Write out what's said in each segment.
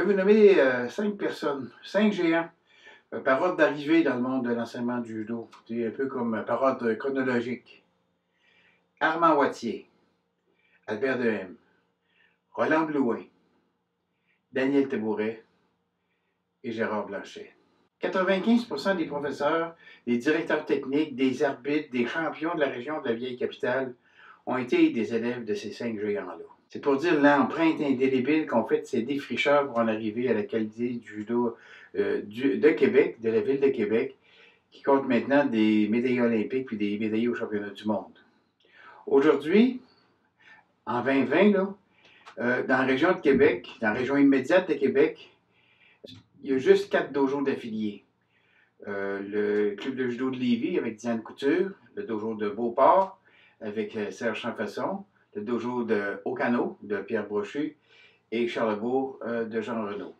vous nommer 5 personnes, 5 géants, par ordre d'arrivée dans le monde de l'enseignement du judo. C'est un peu comme par ordre chronologique. Armand Wattier, Albert Dehem, Roland Blouin, Daniel Tebouret et Gérard Blanchet. 95% des professeurs, des directeurs techniques, des arbitres, des champions de la région de la vieille capitale ont été des élèves de ces 5 géants-là. C'est pour dire l'empreinte indélébile qu'ont fait ces défricheurs pour en arriver à la qualité du judo de Québec, de la ville de Québec, qui compte maintenant des médailles olympiques puis des médailles aux championnats du monde. Aujourd'hui, en 2020, dans la région de Québec, dans la région immédiate de Québec, il y a juste 4 dojos d'affiliés. Le club de judo de Lévis avec Diane Couture, le dojo de Beauport avec Serge Champfasson, le dojo de Ocano de Pierre Brochu et Charlebourg de Jean Renaud.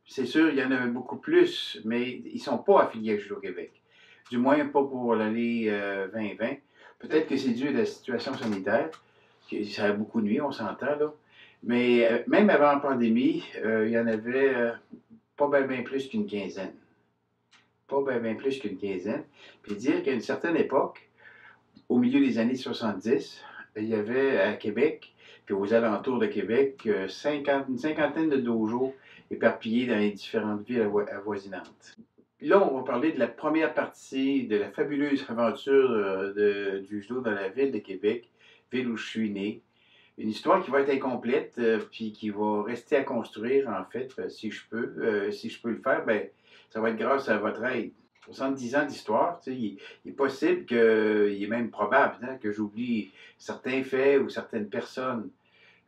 C'est sûr, il y en avait beaucoup plus, mais ils ne sont pas affiliés à Judo Québec. Du moins, pas pour l'année 2020. Peut-être que c'est dû à la situation sanitaire, que ça a beaucoup nuit, on s'entend, là. Mais même avant la pandémie, il y en avait pas bien plus qu'une quinzaine. Pas bien plus qu'une quinzaine. Puis dire qu'à une certaine époque, au milieu des années 70, il y avait à Québec, puis aux alentours de Québec, une cinquantaine de dojos éparpillés dans les différentes villes avoisinantes. Là, on va parler de la première partie de la fabuleuse aventure du judo dans la ville de Québec, ville où je suis né. Une histoire qui va être incomplète, puis qui va rester à construire, en fait, si je peux le faire, ben, ça va être grâce à votre aide. 70 ans d'histoire, il est possible il est même probable que j'oublie certains faits ou certaines personnes,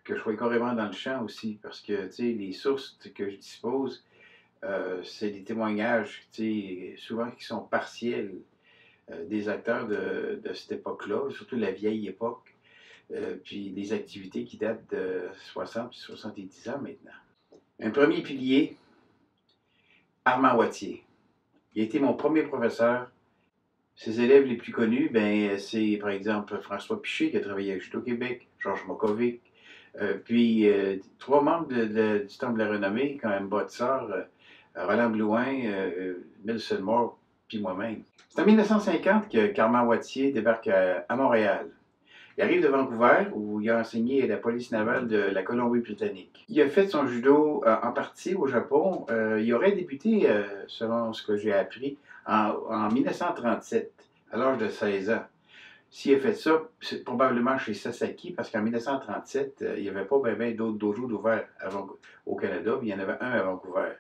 que je sois carrément dans le champ aussi, parce que les sources que je dispose, c'est des témoignages souvent qui sont partiels des acteurs de cette époque-là, surtout la vieille époque, puis des activités qui datent de 60 et 70 ans maintenant. Un premier pilier, Armand Wattier. Il a été mon premier professeur. Ses élèves les plus connus, c'est par exemple François Piché qui a travaillé à Judo Québec, Georges Mokovic, puis 3 membres du Temple de la Renommée, quand même Botsard, Roland Blouin, Nelson Moore, puis moi-même. C'est en 1950 que Armand Wattier débarque à Montréal. Il arrive de Vancouver, où il a enseigné à la police navale de la Colombie-Britannique. Il a fait son judo en partie au Japon. Il aurait débuté, selon ce que j'ai appris, en 1937, à l'âge de 16 ans. S'il a fait ça, c'est probablement chez Sasaki, parce qu'en 1937, il n'y avait pas bien d'autres dojos d'ouvert au Canada, puis il y en avait un à Vancouver.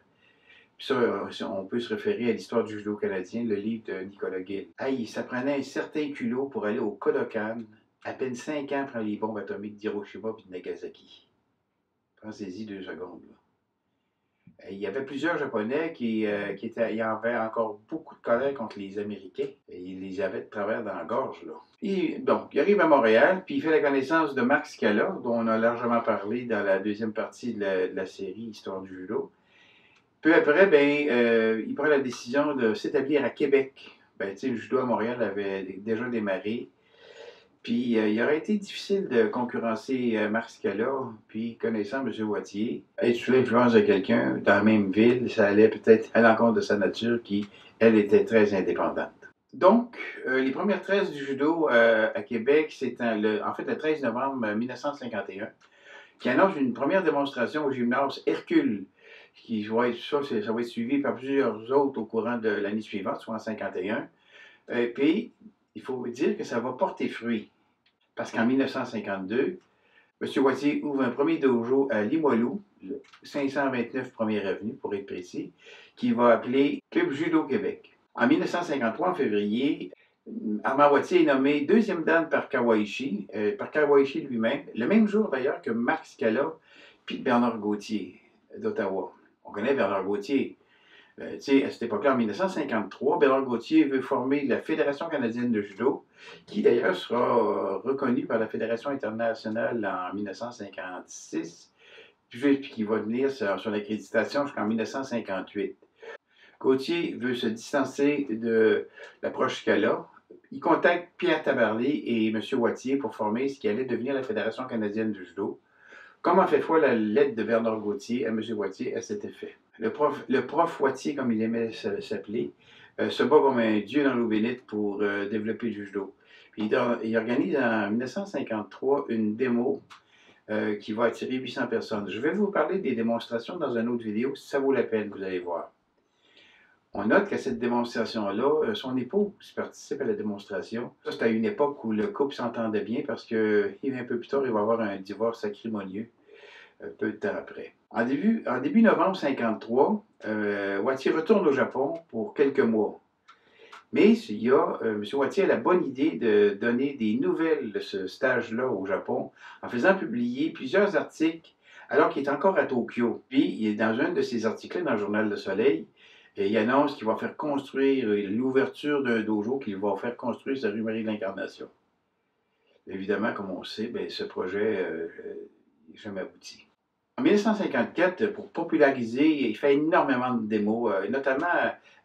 Puis ça, on peut se référer à l'histoire du judo canadien, le livre de Nicolas Gill. Hey, ça prenait un certain culot pour aller au Kodokan, à peine 5 ans après les bombes atomiques d'Hiroshima et de Nagasaki. Pensez-y 2 secondes. Là. Il y avait plusieurs Japonais qui avaient encore beaucoup de colère contre les Américains. Et ils les avaient de travers dans la gorge. Là. Et, donc, il arrive à Montréal, puis il fait la connaissance de Marc Scala, dont on a largement parlé dans la deuxième partie de la série Histoire du judo. Peu après, il prend la décision de s'établir à Québec. Le judo à Montréal avait déjà démarré. Puis, il aurait été difficile de concurrencer Marc Scala, puis connaissant M. Wattier, être sous l'influence de quelqu'un dans la même ville, ça allait peut-être à l'encontre de sa nature qui, elle, était très indépendante. Donc, les premières traces du judo à Québec, c'est le 13 novembre 1951, qui annonce une première démonstration au gymnase Hercule, qui va être, ça va être suivi par plusieurs autres au courant de l'année suivante, soit en 1951. Puis, il faut dire que ça va porter fruit. Parce qu'en 1952, M. Wattier ouvre un premier dojo à Limoilou, le 529 1er Avenue pour être précis, qu'il va appeler Club Judo Québec. En 1953, en février, Armand Wattier est nommé deuxième dan par Kawaishi lui-même, le même jour d'ailleurs que Marc Scala puis Bernard Gauthier d'Ottawa. On connaît Bernard Gauthier. À cette époque-là, en 1953, Bernard Gauthier veut former la Fédération canadienne de judo, qui d'ailleurs sera reconnue par la Fédération internationale en 1956, puis qui va venir sur l'accréditation jusqu'en 1958. Gauthier veut se distancer de l'approche Scala. Il contacte Pierre Tabarly et M. Wattier pour former ce qui allait devenir la Fédération canadienne de judo, Comme a fait foi la lettre de Bernard Gauthier à M. Wattier à cet effet. Le prof Wattier, comme il aimait s'appeler, se bat comme un dieu dans l'eau bénite pour développer le judo. Puis il organise en 1953 une démo qui va attirer 800 personnes. Je vais vous parler des démonstrations dans une autre vidéo, si ça vaut la peine, vous allez voir. On note qu'à cette démonstration-là, son épouse participe à la démonstration. Ça, c'est à une époque où le couple s'entendait bien parce que un peu plus tard, il va y avoir un divorce acrimonieux peu de temps après. En début novembre 1953, Wattier retourne au Japon pour quelques mois. Mais M. Wattier a la bonne idée de donner des nouvelles de ce stage-là au Japon en faisant publier plusieurs articles alors qu'il est encore à Tokyo. Puis, il est dans un de ces articles dans le Journal Le Soleil, et il annonce qu'il va faire construire l'ouverture d'un dojo, qu'il va faire construire sa rue Marie de l'Incarnation. Évidemment, comme on le sait, ce projet n'est jamais abouti. En 1954, pour populariser, il fait énormément de démos, notamment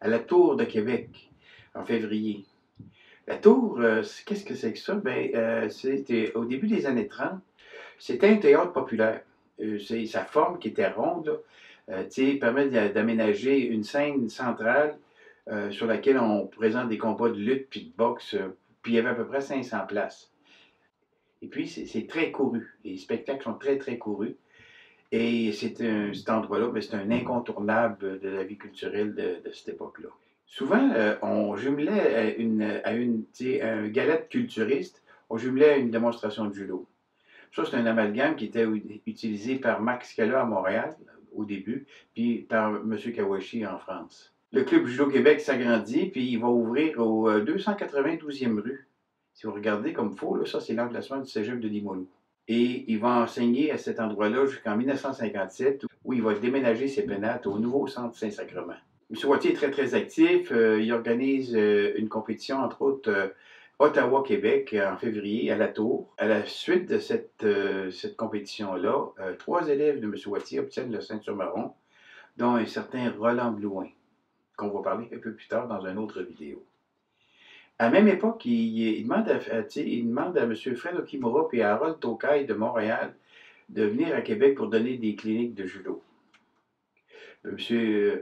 à la Tour de Québec, en février. La Tour, qu'est-ce que c'est que ça? C'était au début des années 30, c'était un théâtre populaire. Sa forme qui était ronde, permet d'aménager une scène centrale sur laquelle on présente des combats de lutte puis de boxe, puis il y avait à peu près 500 places. Et puis, c'est très couru. Les spectacles sont très, très courus. Et cet endroit-là, c'est un incontournable de la vie culturelle de cette époque-là. Souvent, on jumelait un gala culturiste, on jumelait à une démonstration de judo. Ça, c'est un amalgame qui était utilisé par Max Scala à Montréal au début, puis par M. Kawashi en France. Le Club Judo Québec s'agrandit, puis il va ouvrir au 292e rue. Si vous regardez comme il faut, ça c'est l'emplacement du cégep de Limoilou. Et il va enseigner à cet endroit-là jusqu'en 1957, où il va déménager ses pénates au nouveau centre Saint-Sacrement. M. Wattier est très, très actif. Il organise une compétition, entre autres, Ottawa-Québec, en février, à la Tour. À la suite de cette compétition-là, 3 élèves de M. Wattier obtiennent le ceinture marron, dont un certain Roland Blouin, qu'on va parler un peu plus tard dans une autre vidéo. À la même époque, il demande à M. Fred Okimura et à Harold Tokai de Montréal de venir à Québec pour donner des cliniques de judo. M.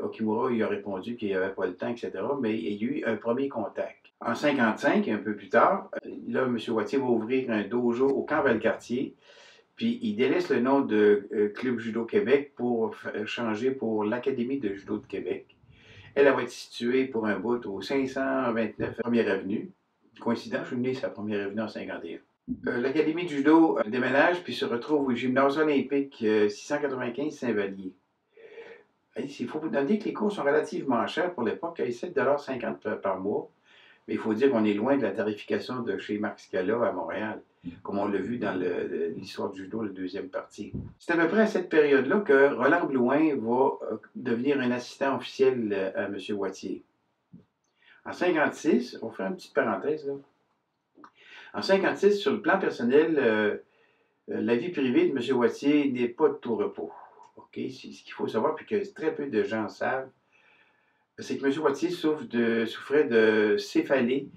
Okimura il a répondu qu'il n'avait pas le temps, etc., mais il y a eu un premier contact. En 1955, un peu plus tard, là, M. Wattier va ouvrir un dojo au camp Valcartier, puis il délaisse le nom de Club Judo Québec pour changer pour l'Académie de Judo de Québec. Elle va être située pour un bout au 529 1er Avenue. Coïncidence, je suis venu sa première avenue en 51. L'Académie de judo déménage puis se retrouve au gymnase olympique 695 Saint-Vallier. Il faut vous donner que les cours sont relativement chers pour l'époque, 7,50 $ par mois. Mais il faut dire qu'on est loin de la tarification de chez Marc Scala à Montréal, comme on l'a vu dans l'histoire du judo, la deuxième partie. C'est à peu près à cette période-là que Roland Blouin va devenir un assistant officiel à M. Wattier. En 1956, on fait une petite parenthèse là. En 1956, sur le plan personnel, la vie privée de M. Wattier n'est pas de tout repos. Okay? Ce qu'il faut savoir, puis que très peu de gens savent, c'est que M. Wattier souffrait de céphalée,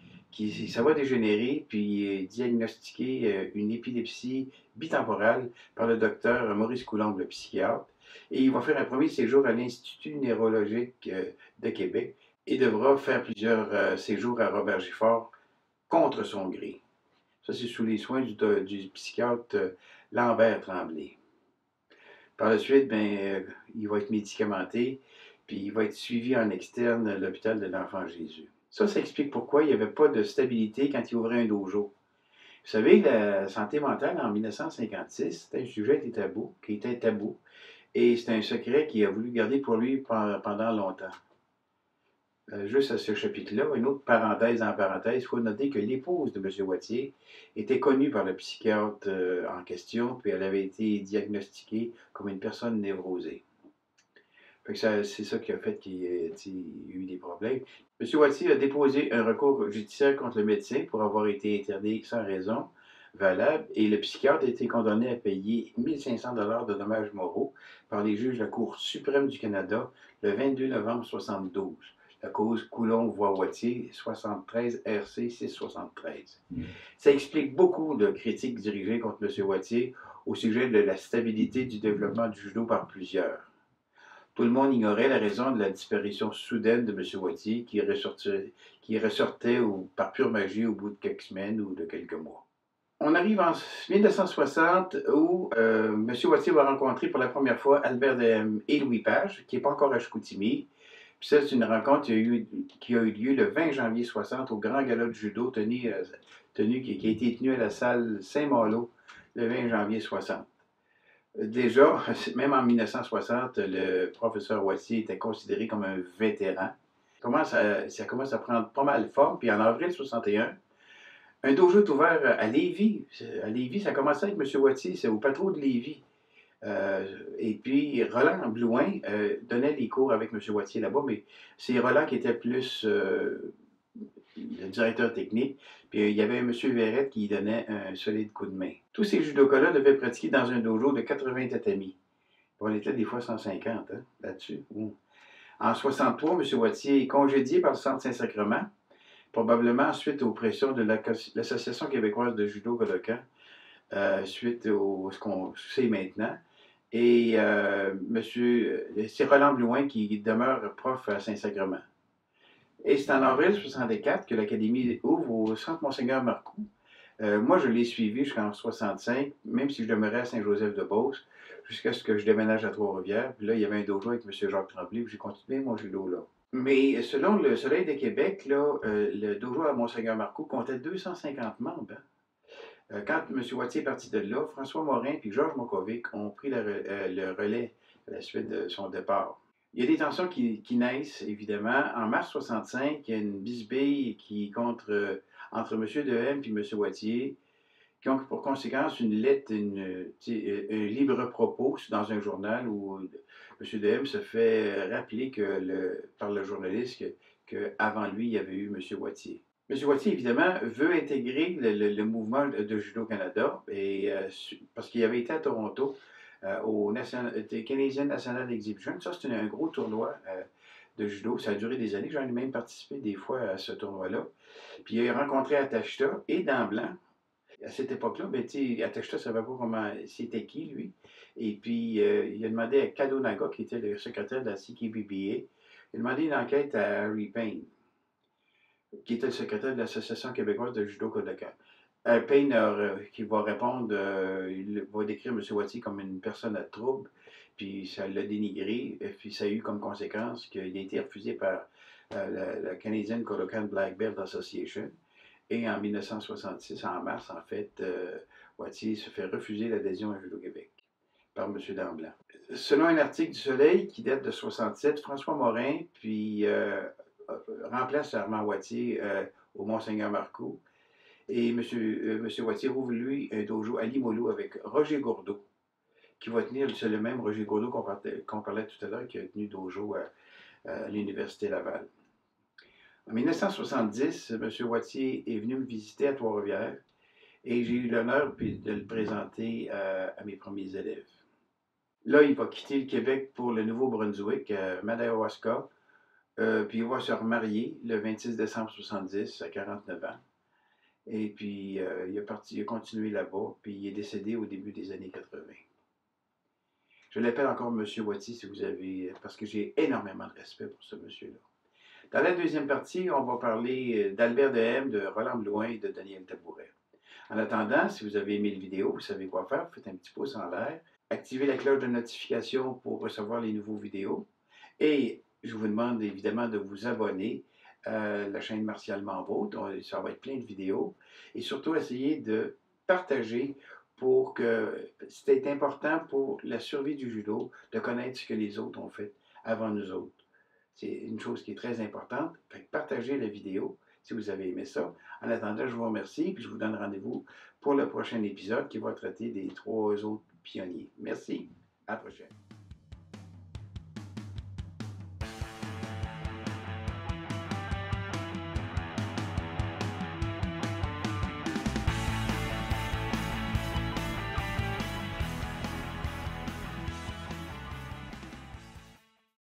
ça va dégénérer, puis diagnostiqué une épilepsie bitemporale par le docteur Maurice Coulombe, le psychiatre. Et il va faire un premier séjour à l'Institut neurologique de Québec et devra faire plusieurs séjours à Robert Gifford contre son gré. Ça, c'est sous les soins du psychiatre Lambert Tremblay. Par la suite, il va être médicamenté, puis il va être suivi en externe à l'hôpital de l'Enfant Jésus. Ça explique pourquoi il n'y avait pas de stabilité quand il ouvrait un dojo. Vous savez, la santé mentale en 1956, c'était un sujet qui était tabou, et c'était un secret qu'il a voulu garder pour lui pendant longtemps. Juste à ce chapitre-là, une autre parenthèse en parenthèse, il faut noter que l'épouse de M. Wattier était connue par le psychiatre en question, puis elle avait été diagnostiquée comme une personne névrosée. C'est ça qui a fait qu'il y ait eu des problèmes. M. Wattier a déposé un recours judiciaire contre le médecin pour avoir été interné sans raison valable, et le psychiatre a été condamné à payer 1 500 $ de dommages moraux par les juges de la Cour suprême du Canada le 22 novembre 1972. La cause Coulombe-Wattier, 73 RC 673. Ça explique beaucoup de critiques dirigées contre M. Wattier au sujet de la stabilité du développement du judo par plusieurs. Tout le monde ignorait la raison de la disparition soudaine de M. Wattier qui ressortait par pure magie au bout de quelques semaines ou de quelques mois. On arrive en 1960 où M. Wattier va rencontrer pour la première fois Albert Dehem et Louis Page, qui n'est pas encore à Chicoutimi. Puis ça, c'est une rencontre qui a eu lieu le 20 janvier 60 au Grand Gala de judo qui a été tenu à la salle Saint-Malo le 20 janvier 60. Déjà, même en 1960, le professeur Wattier était considéré comme un vétéran. Ça commence à prendre pas mal forme. Puis en avril 61, un dojo est ouvert à Lévis. À Lévis, ça a commencé avec M. Wattier, c'est au patron de Lévis. Et puis, Roland Blouin donnait les cours avec M. Wattier là-bas, mais c'est Roland qui était plus le directeur technique. Puis il y avait M. Verrette qui donnait un solide coup de main. Tous ces judokas-là devaient pratiquer dans un dojo de 80 tatamis. On était des fois 150 hein, là-dessus. En 63, M. Wattier est congédié par le Centre Saint-Sacrement, probablement suite aux pressions de l'Association québécoise de judo Kodokan, suite à ce qu'on sait maintenant. Et c'est Roland Blouin qui demeure prof à Saint-Sacrement. Et c'est en avril 64 que l'Académie ouvre au Centre Monseigneur Marcoux. Moi, je l'ai suivi jusqu'en 65, même si je demeurais à Saint-Joseph-de-Beauce, jusqu'à ce que je déménage à Trois-Rivières. Puis là, il y avait un dojo avec M. Jacques Tremblay, puis j'ai continué mon judo là. Mais selon le Soleil de Québec, là, le dojo à Monseigneur Marcoux comptait 250 membres. Hein. Quand M. Wattier est parti de là, François Morin et Georges Mokovic ont pris le relais à la suite de son départ. Il y a des tensions qui naissent, évidemment. En mars 65, il y a une bisbille entre M. Dehem et M. Wattier, qui ont pour conséquence une lettre, un libre propos dans un journal où M. Dehem se fait rappeler par le journaliste qu'avant lui, il y avait eu M. Wattier. M. Wattier, évidemment, veut intégrer le mouvement de Judo Canada parce qu'il avait été à Toronto au Canadian National Exhibition. Ça, c'est un gros tournoi de judo. Ça a duré des années. J'en ai même participé des fois à ce tournoi-là. Puis il a rencontré Atashita et Dan Blanc. À cette époque-là, ben, Atashita ne savait pas comment c'était qui, lui. Et puis, il a demandé à Kado Naga, qui était le secrétaire de la CKBBA, il a demandé une enquête à Harry Payne, qui était le secrétaire de l'Association québécoise de judo Kodokan. Payne qui va répondre, il va décrire M. Wattier comme une personne à trouble, puis ça l'a dénigré, et puis ça a eu comme conséquence qu'il a été refusé par la Canadian Kodokan Black Belt Association. Et en 1966, en mars, en fait, Wattier se fait refuser l'adhésion à Judo Québec par M. Damblanc. Selon un article du Soleil qui date de 67, François Morin remplace Armand Wattier au Monseigneur Marcoux. Et M. Wattier ouvre, lui, un dojo à Limoilou avec Roger Gourdeau, qui va tenir, c'est le même Roger Gourdeau qu'on parlait tout à l'heure, qui a tenu dojo à l'Université Laval. En 1970, M. Wattier est venu me visiter à Trois-Rivières et j'ai eu l'honneur de le présenter à mes premiers élèves. Là, il va quitter le Québec pour le Nouveau-Brunswick, Madawaska, puis il va se remarier le 26 décembre 1970 à 49 ans. Et puis, il a continué là-bas, puis il est décédé au début des années 80. Je l'appelle encore M. Wattier parce que j'ai énormément de respect pour ce monsieur-là. Dans la deuxième partie, on va parler d'Albert Dehem, de Roland Blouin et de Daniel Tabouret. En attendant, si vous avez aimé la vidéo, vous savez quoi faire, faites un petit pouce en l'air, activez la cloche de notification pour recevoir les nouveaux vidéos et je vous demande évidemment de vous abonner à la chaîne Martial Manvôtre. Ça va être plein de vidéos et surtout essayez de partager pour que c'est important pour la survie du judo de connaître ce que les autres ont fait avant nous autres. C'est une chose qui est très importante. Partagez la vidéo si vous avez aimé ça. En attendant, je vous remercie et je vous donne rendez-vous pour le prochain épisode qui va traiter des 3 autres pionniers. Merci. À la prochaine.